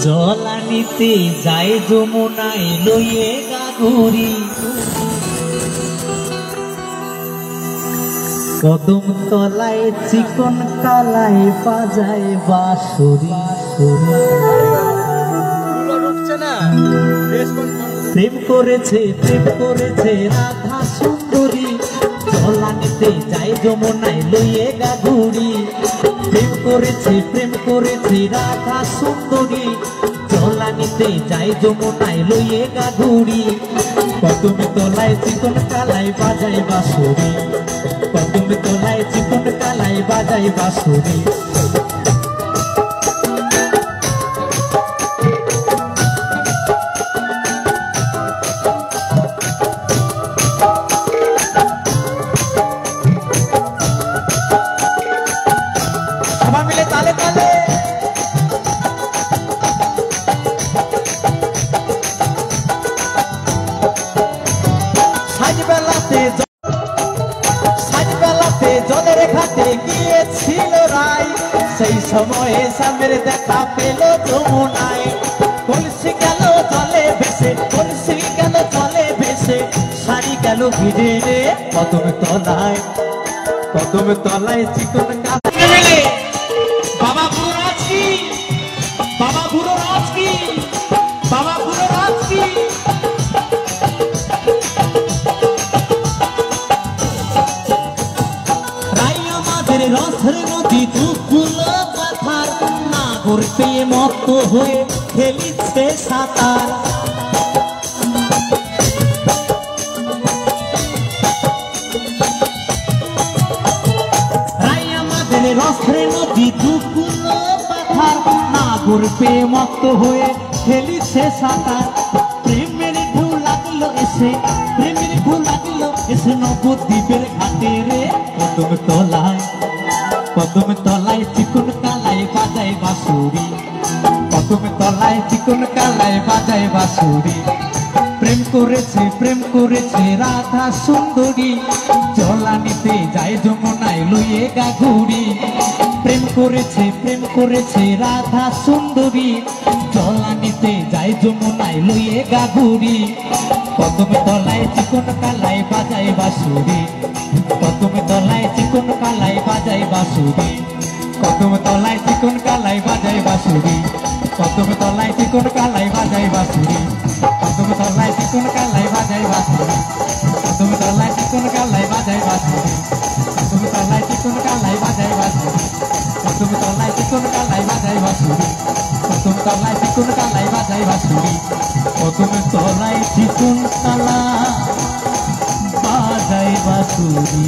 জলানিতে যায় যমুনায় লইয়ে গাগুরি কদম তলায় চিকন কালায় বাজায় বাঁশুরি প্রেম করেছে রাধা সুন্দরী জলানিতে যায় যমুনায় লইয়ে গাগুরি প্রেম করেছে রাধা সুন্দরী জলানিতে যায় যমুনায় লইয়ে গাগুরি কদম তলায় চিকন কালায় বাজায় বাঁশুরি কদম তলায় চিকন কালায় বাজায় বাঁশুরি জলের ঘাটে গিয়েছিল রায় সেই সময়ে স্বামীর দেখা পেল যমুনায় কলসি গেল জলে ভেসে শাড়ি গেল ভিজে রে কদম তলায় চিকন কালায় বাবা বুড়ো রাজ কি রসের নদী দুধগুলো পাথার নাগর পেয়ে মত হয়ে খেলিছে সাঁতার আমাদের রসের নদী দুধগুলো পাথার নাগর পেয়ে মত হয়ে খেলিছে সাঁতার প্রেমের ঢেউ লাগলো এসে নবদ্বীপের ঘাটে রে কদম তলায় চিকন কালায় বাজায় বাঁশুরি কদম তলায় চিকন কালায় বাজায় বাঁশুরি প্রেম করেছে রাধা সুন্দরী জলানিতে যায় যমুনায় লইয়ে গাগুরি প্রেম করেছে রাধা সুন্দরী জলানিতে যায় যমুনায় লইয়ে গাগুরি কদম তলায় চিকন কালায় বাজায় বাঁশুরি কদম তলায় চিকন কালায় বাজায় বাঁশুরি কদম তলায় চিকন কালায় বাজায় বাঁশুরি কদম তলায় চিকন কালায় বাজায় বাঁশুরি কদম তলায় চিকন কালায় বাজায় বাঁশুরি কদম তলায় চিকন কালায় বাজায় বাঁশুরি কদম তলায় চিকন কালায় বাজায় বাঁশুরি কদম তলায় চিকন কালায় বাজায় বাঁশুরি কদম তলায় চিকন কালায় বাজায় বাঁশুরি কদম তলায় চিকন কালা বাজায় বাঁশুরি।